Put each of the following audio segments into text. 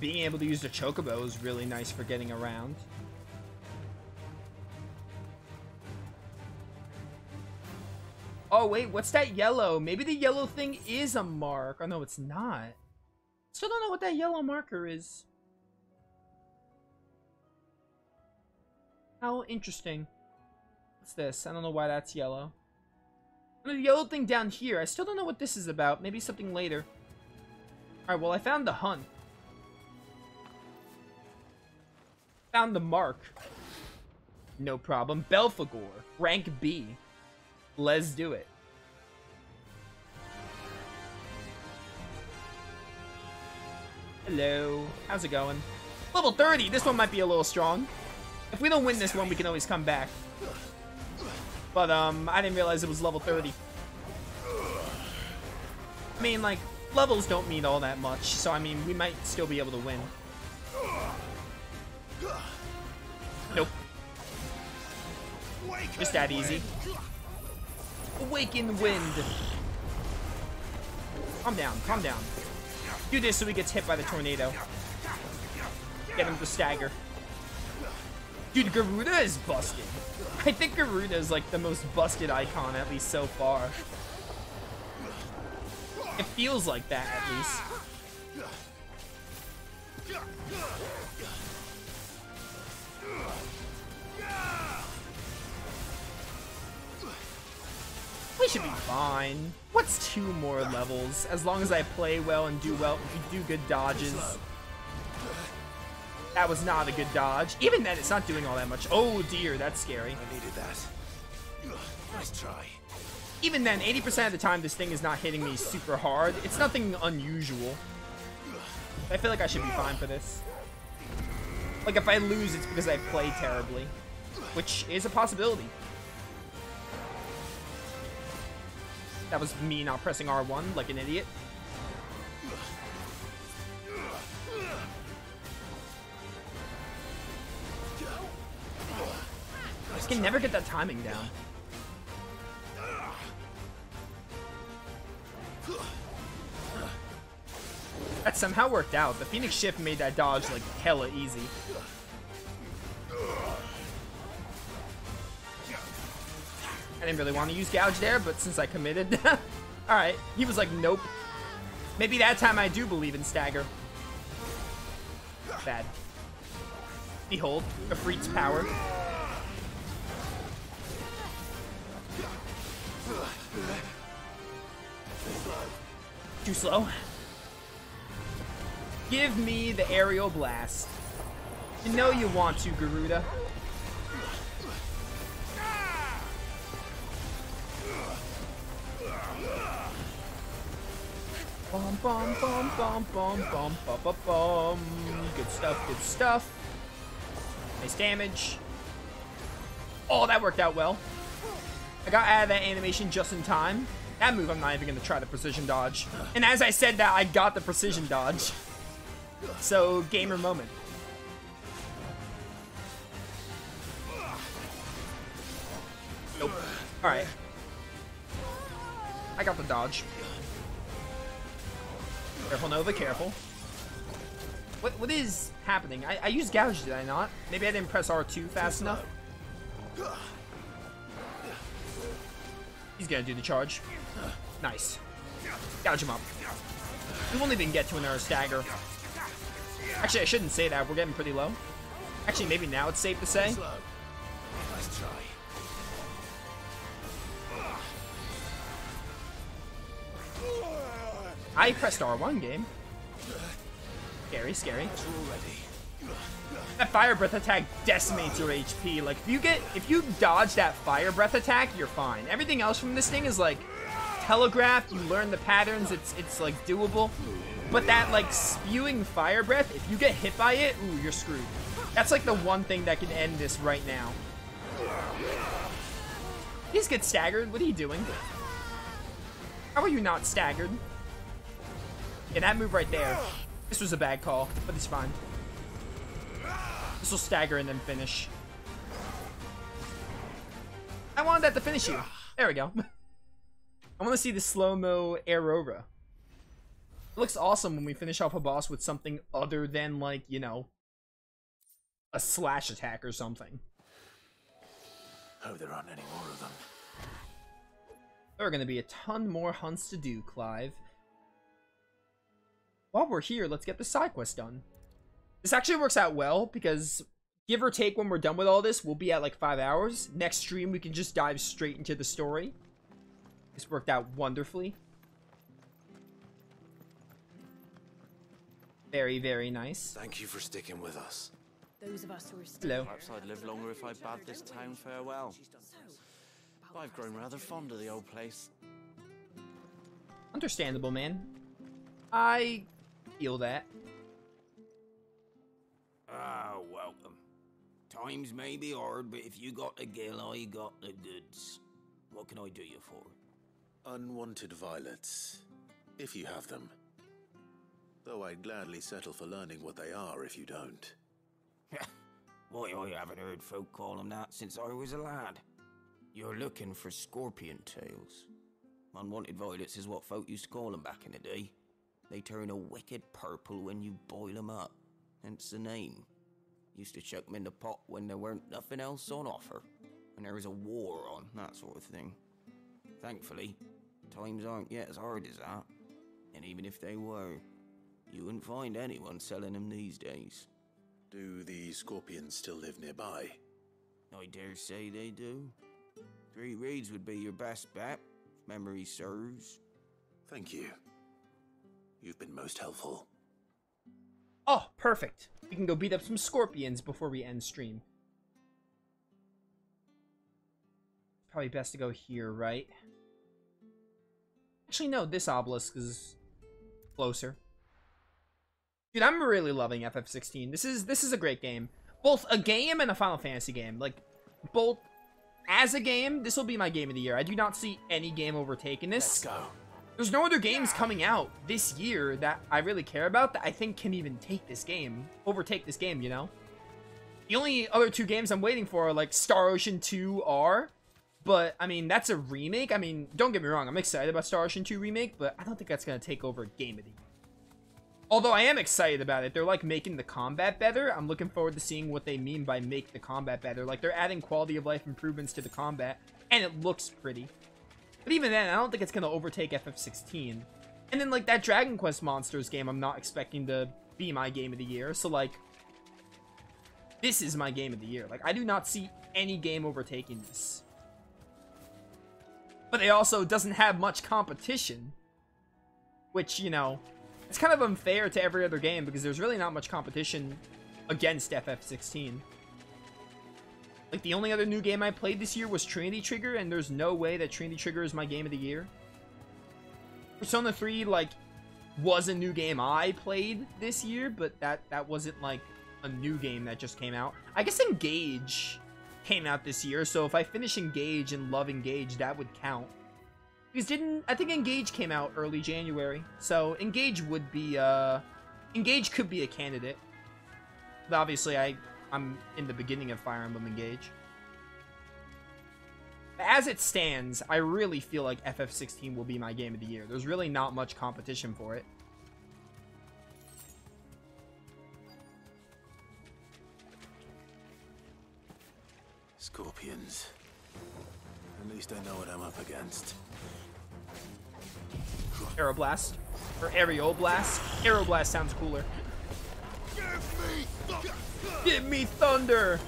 being able to use the chocobo is really nice for getting around. Oh, wait, what's that yellow? Maybe the yellow thing is a mark. Oh, no, it's not. Still don't know what that yellow marker is. How interesting. What's this? I don't know why that's yellow. And the yellow thing down here, I still don't know what this is about. Maybe something later. Alright, well, I found the hunt. Found the mark. No problem. Belphegor. Rank B. Let's do it. Hello. How's it going? Level 30. This one might be a little strong. If we don't win this one, we can always come back. But, I didn't realize it was level 30. I mean, like, levels don't mean all that much. So, I mean, we might still be able to win. Nope. Just that easy. Awaken wind. Calm down, calm down. Do this so he gets hit by the tornado. Get him to stagger. Dude, Garuda is busted. I think Garuda is like the most busted icon, at least so far. It feels like that, at least. We should be fine. What's 2 more levels? As long as I play well and do good dodges. That was not a good dodge. Even then, it's not doing all that much. Oh dear, that's scary. I needed that. Nice try. Even then, 80% of the time, this thing is not hitting me super hard. It's nothing unusual. I feel like I should be fine for this. Like, if I lose, it's because I play terribly. Which is a possibility. That was me not pressing R1 like an idiot. I just can never get that timing down. That somehow worked out. The Phoenix Shift made that dodge like hella easy. I didn't really want to use Gouge there, but since I committed... Alright, he was like, nope. Maybe that time I do believe in stagger. Bad. Behold, Ifrit's power. Too slow. Give me the aerial blast. You know you want to, Garuda. Bum bum bum bum bum bum bum bum bum. Good stuff, good stuff. Nice damage. Oh, that worked out well. I got out of that animation just in time. That move I'm not even gonna try the precision dodge. And as I said that, I got the precision dodge. So, gamer moment. Nope. Alright. I got the dodge. Careful, Nova, careful. What is happening? I used Gouge, did I not? Maybe I didn't press R2 fast enough. He's gonna do the charge. Nice. Gouge him up. We won't even get to another stagger. Actually, I shouldn't say that. We're getting pretty low. Actually, maybe now it's safe to say. Nice try. I pressed R1 game. Scary, scary. That fire breath attack decimates your HP. Like if you dodge that fire breath attack, you're fine. Everything else from this thing is like telegraphed. You learn the patterns. It's like doable. But that like spewing fire breath, if you get hit by it, ooh, you're screwed. That's like the one thing that can end this right now. Please get staggered. What are you doing? How are you not staggered? Yeah, that move right there. This was a bad call, but it's fine. This will stagger and then finish. I wanted that to finish you. There we go. I want to see the slow-mo Aurora. It looks awesome when we finish off a boss with something other than, like, you know, a slash attack or something. Hope there aren't any more of them. There are going to be a ton more hunts to do, Clive. While we're here, let's get the side quest done. This actually works out well because, give or take, when we're done with all this, we'll be at like 5 hours. Next stream, we can just dive straight into the story. This worked out wonderfully. Very, very nice. Thank you for sticking with us. Those of us who are still Hello. Perhaps I'd live longer if I bade this town farewell. I've grown rather fond of the old place. Understandable, man. I feel that. Ah, welcome. Times may be hard, but if you got the gill, I got the goods. What can I do you for? Unwanted violets, if you have them. Though I'd gladly settle for learning what they are if you don't. Why, I haven't heard folk call them that since I was a lad. You're looking for scorpion tails. Unwanted violets is what folk used to call them back in the day. They turn a wicked purple when you boil them up, hence the name. Used to chuck them in the pot when there weren't nothing else on offer, when there was a war on, that sort of thing. Thankfully, times aren't yet as hard as that, and even if they were, you wouldn't find anyone selling them these days. Do the scorpions still live nearby? I dare say they do. 3 Reeds would be your best bet, if memory serves. Thank you. You've been most helpful. Oh, perfect. We can go beat up some scorpions before we end stream. Probably best to go here, right? Actually, no, this obelisk is closer. Dude, I'm really loving FF16. This is a great game. Both a game and a Final Fantasy game. Like, both as a game, this will be my game of the year. I do not see any game overtaking this. Let's go. There's no other games coming out this year that I really care about that I think can even overtake this game, you know? The only other 2 games I'm waiting for are like Star Ocean 2 R, but I mean, that's a remake. I mean, don't get me wrong, I'm excited about Star Ocean 2 remake, but I don't think that's going to take over Game of the Year. Although I am excited about it. They're like making the combat better. I'm looking forward to seeing what they mean by make the combat better. Like they're adding quality of life improvements to the combat and it looks pretty. But even then, I don't think it's going to overtake FF16. And then like that Dragon Quest Monsters game, I'm not expecting to be my game of the year. So like, this is my game of the year. Like I do not see any game overtaking this. But it also doesn't have much competition. Which, you know, it's kind of unfair to every other game because there's really not much competition against FF16. Like, the only other new game I played this year was Trinity Trigger, and there's no way that Trinity Trigger is my game of the year. Persona 3, like, was a new game I played this year, but that wasn't, like, a new game that just came out. I guess Engage came out this year, so if I finish Engage and love Engage, that would count. Because I think Engage came out early January, so Engage would be, Engage could be a candidate. But obviously, I'm in the beginning of Fire Emblem Engage. But as it stands, I really feel like FF16 will be my game of the year. There's really not much competition for it. Scorpions. At least I know what I'm up against. Aeroblast. Or Aeroblast. Aeroblast sounds cooler. Give me thunder!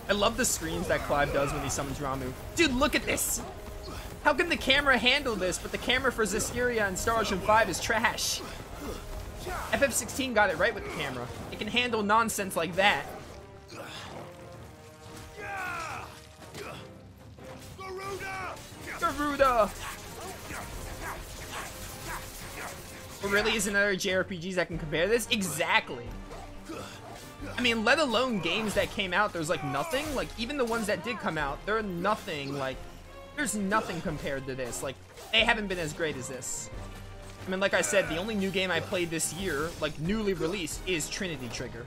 I love the screams that Clive does when he summons Ramuh. Dude, look at this! How can the camera handle this, but the camera for Zestiria and Star Ocean 5 is trash? FF16 got it right with the camera. It can handle nonsense like that. Garuda! There really isn't other JRPGs that can compare this? Exactly. I mean, let alone games that came out, there's like nothing. Like, even the ones that did come out, they're nothing. Like, there's nothing compared to this. Like, they haven't been as great as this. I mean, like I said, the only new game I played this year, like newly released, is Trinity Trigger.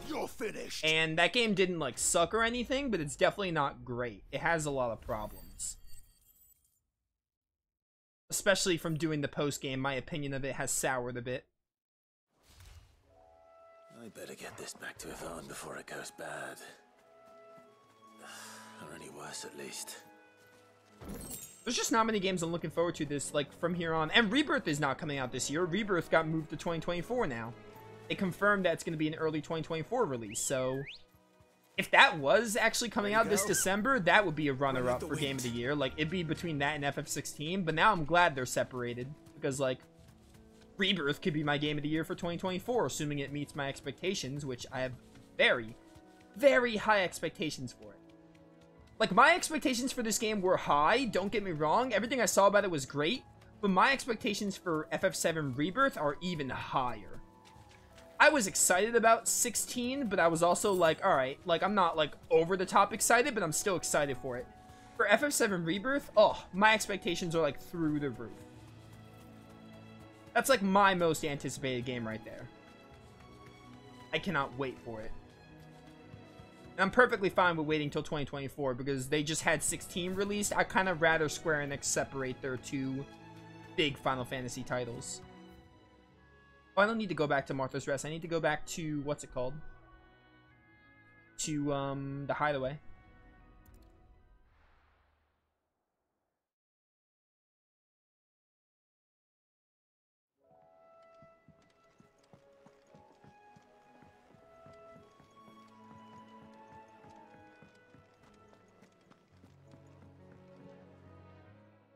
You're finished. And that game didn't like suck or anything, but it's definitely not great. It has a lot of problems. Especially from doing the post-game, my opinion of it has soured a bit. I better get this back to Yvonne before it goes bad. Or any worse, at least. There's just not many games I'm looking forward to this, like, from here on. And Rebirth is not coming out this year. Rebirth got moved to 2024 now. They confirmed that it's going to be an early 2024 release, so... If that was actually coming out this December, that would be a runner-up for Game of the Year. Like, it'd be between that and FF16, but now I'm glad they're separated. Because, like, Rebirth could be my Game of the Year for 2024, assuming it meets my expectations, which I have very, very high expectations for it. Like, my expectations for this game were high, don't get me wrong. Everything I saw about it was great, but my expectations for FF7 Rebirth are even higher. I was excited about 16, but I was also like, alright, like, I'm not, like, over the top excited, but I'm still excited for it. For FF7 Rebirth, oh, my expectations are, like, through the roof. That's, like, my most anticipated game right there. I cannot wait for it. And I'm perfectly fine with waiting till 2024 because they just had 16 released. I kind of rather Square Enix separate their two big Final Fantasy titles. Oh, I don't need to go back to Martha's Rest. I need to go back to, what's it called? To, the Hideaway.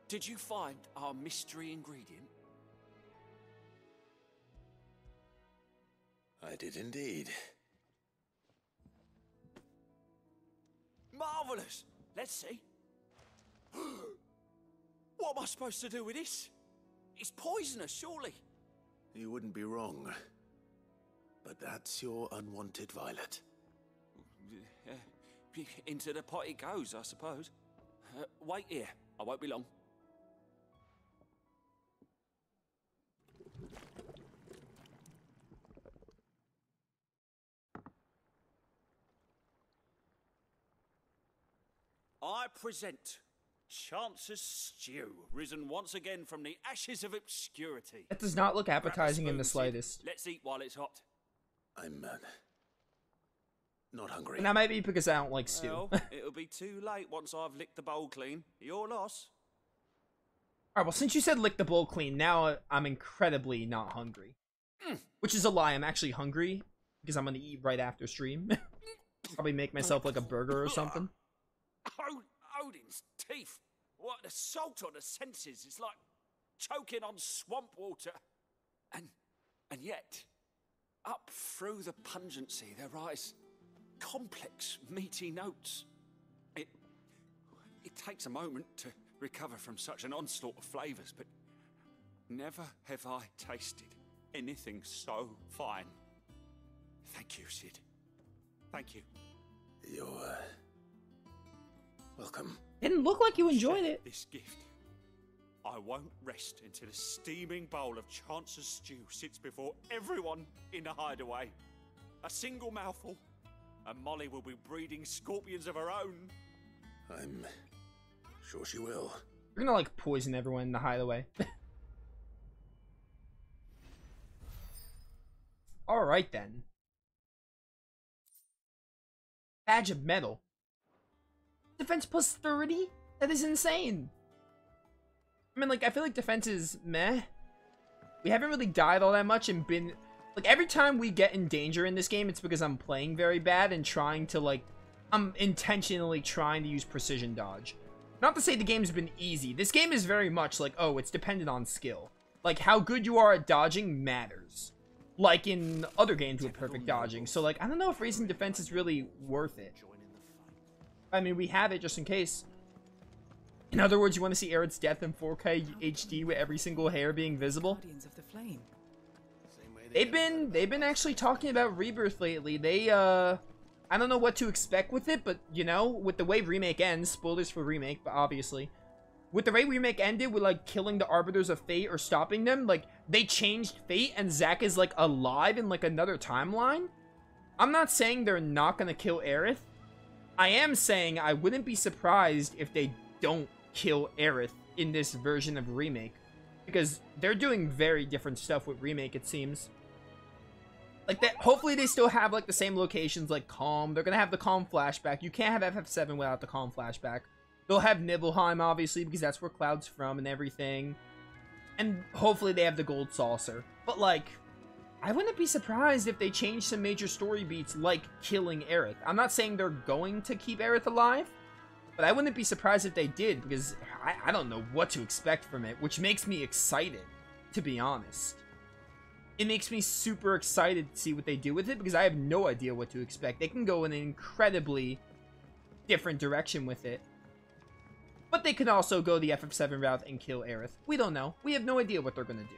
Did you find our mystery ingredient? I did indeed. Marvelous! Let's see. What am I supposed to do with this? It's poisonous, surely. You wouldn't be wrong. But that's your unwanted violet. Into the pot it goes, I suppose. Wait here. I won't be long. I present Chance's Stew, risen once again from the ashes of obscurity. That does not look appetizing in the slightest. Let's eat while it's hot. I'm not hungry. And that might be because I don't like stew. Well, it'll be too late once I've licked the bowl clean. Your loss. Alright, well, since you said lick the bowl clean, now I'm incredibly not hungry. Which is a lie. I'm actually hungry because I'm going to eat right after stream. Probably make myself like a burger or something. Odin's teeth. What an assault on the senses. It's like choking on swamp water. And yet, up through the pungency, there rise complex, meaty notes. It takes a moment to recover from such an onslaught of flavours, but never have I tasted anything so fine. Thank you, Sid. Thank you. You're welcome. Didn't look like you enjoyed it. This gift. I won't rest until a steaming bowl of Chance's Stew sits before everyone in the Hideaway. A single mouthful, and Molly will be breeding scorpions of her own. I'm sure she will. You're gonna, like, poison everyone in the Hideaway. Alright, then. Badge of Metal. Defense plus 30? That is insane. I mean, like, I feel like defense is meh. We haven't really died all that much and been... Like, every time we get in danger in this game, it's because I'm playing very bad and trying to, like... I'm intentionally trying to use precision dodge. Not to say the game's been easy. This game is very much like, oh, it's dependent on skill. Like, how good you are at dodging matters. Like in other games with perfect dodging. So, like, I don't know if raising defense is really worth it. I mean, we have it just in case. In other words, you want to see Aerith's death in 4K HD with every single hair being visible? They've been actually talking about Rebirth lately. They, I don't know what to expect with it, but, you know, with the way Remake ends, spoilers for Remake, but obviously, with the way Remake ended with, like, killing the Arbiters of Fate or stopping them, like, they changed fate and Zack is, like, alive in, like, another timeline. I'm not saying they're not gonna kill Aerith. I am saying I wouldn't be surprised if they don't kill Aerith in this version of Remake. because they're doing very different stuff with Remake, it seems. Like, that, hopefully they still have, like, the same locations, like Calm. They're gonna have the Calm flashback. You can't have FF7 without the Calm flashback. They'll have Nibelheim, obviously, because that's where Cloud's from and everything. And hopefully they have the Gold Saucer. But, like, I wouldn't be surprised if they change some major story beats, like killing Aerith. I'm not saying they're going to keep Aerith alive, but I wouldn't be surprised if they did, because I don't know what to expect from it, which makes me excited, to be honest. It makes me super excited to see what they do with it, because I have no idea what to expect. They can go in an incredibly different direction with it. But they can also go the FF7 route and kill Aerith. We don't know. We have no idea what they're going to do.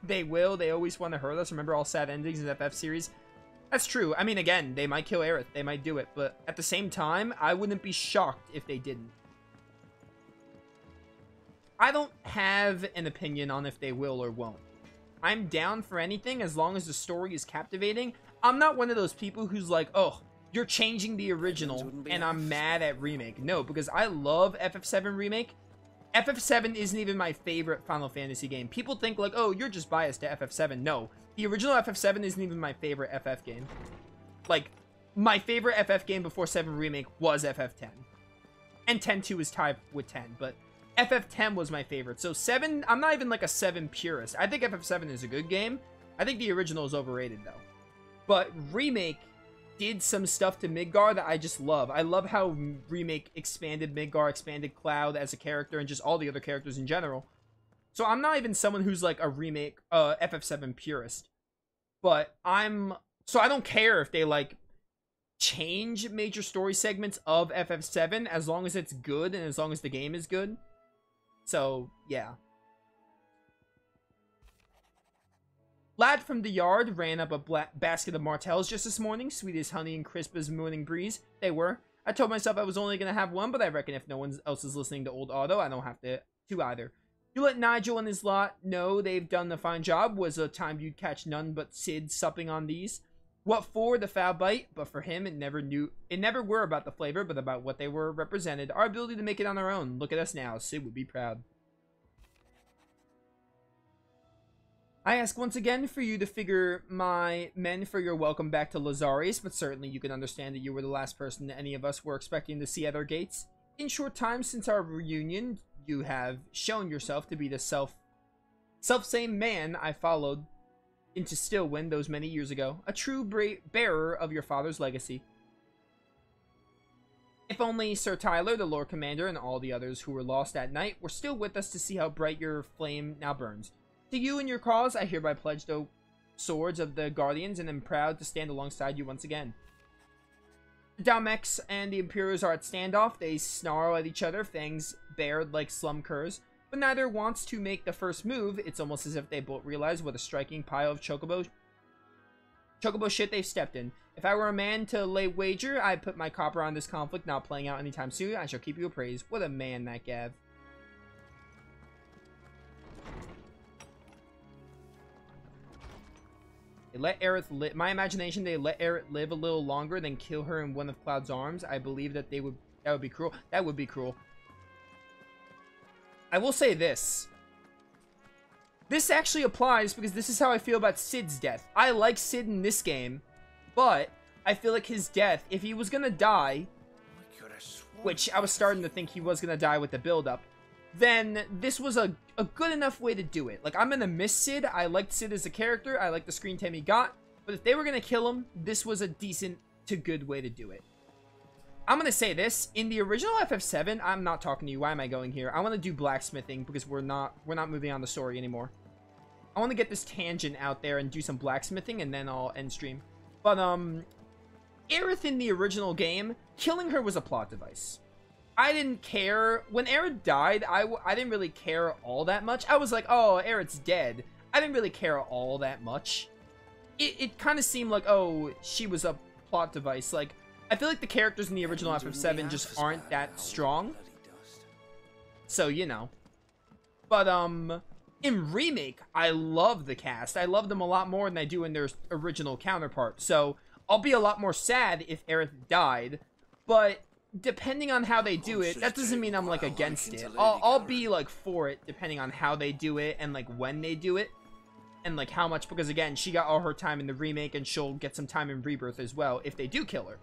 They will. They always want to hurt us. Remember all sad endings in the FF series? That's true. I mean, again, they might kill Aerith. They might do it. But at the same time, I wouldn't be shocked if they didn't. I don't have an opinion on if they will or won't. I'm down for anything as long as the story is captivating. I'm not one of those people who's like, oh, you're changing the original and I'm mad at Remake. No, because I love FF7 Remake. FF7 isn't even my favorite Final Fantasy game. People think like, oh, you're just biased to FF7. No, the original FF7 isn't even my favorite FF game. Like, my favorite FF game before 7 Remake was FF10. And 10-2 is tied with 10, but FF10 was my favorite. So 7, I'm not even like a 7 purist. I think FF7 is a good game. I think the original is overrated though. But Remake did some stuff to Midgar that I just love. I love how Remake expanded Midgar, expanded Cloud as a character, and just all the other characters in general. So I'm not even someone who's like a Remake, FF7 purist. But so I don't care if they like change major story segments of FF7 as long as it's good and as long as the game is good. So, yeah. Lad from the yard ran up a basket of Martells just this morning. Sweet as honey and crisp as morning breeze. They were. I told myself I was only going to have one, but I reckon if no one else is listening to Old Otto, I don't have to either. You let Nigel and his lot know they've done a fine job. Was a time you'd catch none but Sid supping on these. What for? The foul bite, but for him, it never were about the flavor, but about what they were represented. Our ability to make it on our own. Look at us now. Sid would be proud. I ask once again for you to figure my men for your welcome back to Lazarius, but certainly you can understand that you were the last person any of us were expecting to see at our gates. In short time since our reunion, you have shown yourself to be the self-same man I followed into Stillwind those many years ago, a true bearer of your father's legacy. If only Sir Tyler, the Lord Commander, and all the others who were lost that night were still with us to see how bright your flame now burns. To you and your cause, I hereby pledge the swords of the Guardians and am proud to stand alongside you once again. The Dalmex and the Imperials are at standoff. They snarl at each other, fangs bared like slum curs, but neither wants to make the first move. It's almost as if they both realize what a striking pile of chocobo shit they've stepped in. If I were a man to lay wager, I'd put my copper on this conflict not playing out anytime soon. I shall keep you appraised. What a man, that Gav. They let Aerith live. My imagination, they let Aerith live a little longer than kill her in one of Cloud's arms. I believe that that would be cruel. That would be cruel. I will say this. This actually applies because this is how I feel about Sid's death. I like Sid in this game, but I feel like his death, if he was gonna die, which I was starting to think he was gonna die with the build-up, then this was a good enough way to do it. Like, I'm gonna miss Sid. I liked Sid as a character. I liked the screen time he got. But if they were gonna kill him, this was a decent to good way to do it. I'm gonna say this. In the original FF7, I'm not talking to you. Why am I going here? I want to do blacksmithing because we're not moving on the story anymore. I want to get this tangent out there and do some blacksmithing, and then I'll end stream. But, Aerith in the original game, killing her was a plot device. I didn't care. When Aerith died, I didn't really care all that much. I was like, oh, Aerith's dead. I didn't really care all that much. It kind of seemed like, oh, she was a plot device. Like, I feel like the characters in the original FF7 just aren't that strong. So, you know. But, in Remake, I love the cast. I love them a lot more than I do in their original counterpart. So, I'll be a lot more sad if Aerith died, but depending on how they do it, that doesn't mean I'm, like, against it. I'll be, like, for it, depending on how they do it, and, like, when they do it, and, like, how much, because, again, she got all her time in the remake, and she'll get some time in Rebirth as well, if they do kill her.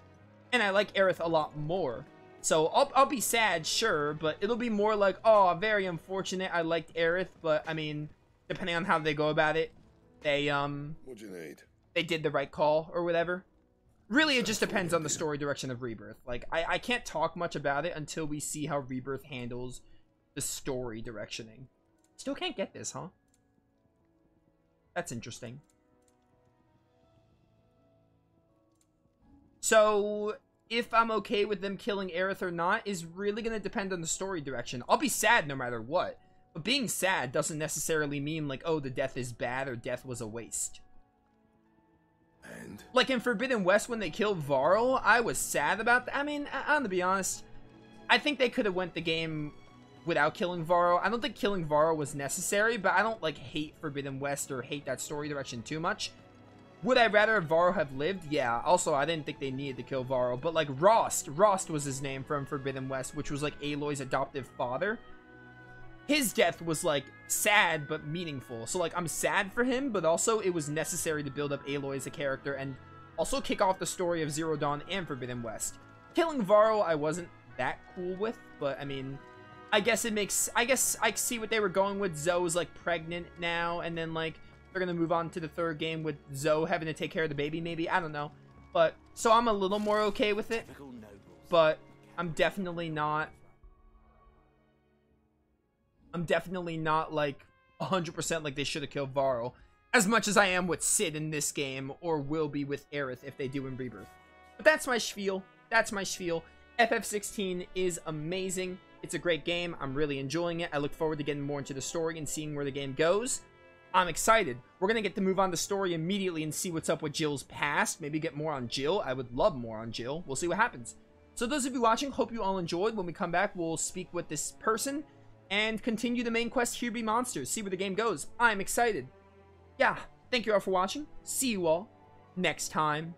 And I like Aerith a lot more. So, I'll be sad, sure, but it'll be more like, oh, very unfortunate, I liked Aerith, but, I mean, depending on how they go about it, they, What'd you need? they did the right call, or whatever. Really, it just depends on the story direction of Rebirth. Like, I can't talk much about it until we see how Rebirth handles the story directioning. Still can't get this, huh? That's interesting. So, if I'm okay with them killing Aerith or not is really going to depend on the story direction. I'll be sad no matter what. But being sad doesn't necessarily mean, like, oh, the death is bad or death was a waste. And? Like in Forbidden West when they killed Varl, I was sad about that. I mean, I'm gonna be honest. I think they could have went the game without killing Varl. I don't think killing Varl was necessary, but I don't, like, hate Forbidden West or hate that story direction too much. Would I rather Varl have lived? Yeah. Also, I didn't think they needed to kill Varl, but, like, Rost was his name from Forbidden West, which was, like, Aloy's adoptive father. His death was, like, sad but meaningful. So, like, I'm sad for him, but also it was necessary to build up Aloy as a character and also kick off the story of Zero Dawn and Forbidden West. Killing Varl, I wasn't that cool with, but, I mean, I guess it makes... I guess I see what they were going with. Zoe's, like, pregnant now, and then, like, they're gonna move on to the third game with Zoe having to take care of the baby, maybe? I don't know. But, so I'm a little more okay with it, but I'm definitely not... like, 100% like they should have killed Varl, as much as I am with Cid in this game, or will be with Aerith if they do in Rebirth. But that's my spiel. That's my spiel. FF16 is amazing. It's a great game. I'm really enjoying it. I look forward to getting more into the story and seeing where the game goes. I'm excited. We're going to get to move on the story immediately and see what's up with Jill's past. Maybe get more on Jill. I would love more on Jill. We'll see what happens. So those of you watching, hope you all enjoyed. When we come back, we'll speak with this person and continue the main quest, Here Be Monsters. See where the game goes. I'm excited. Yeah, thank you all for watching. See you all next time.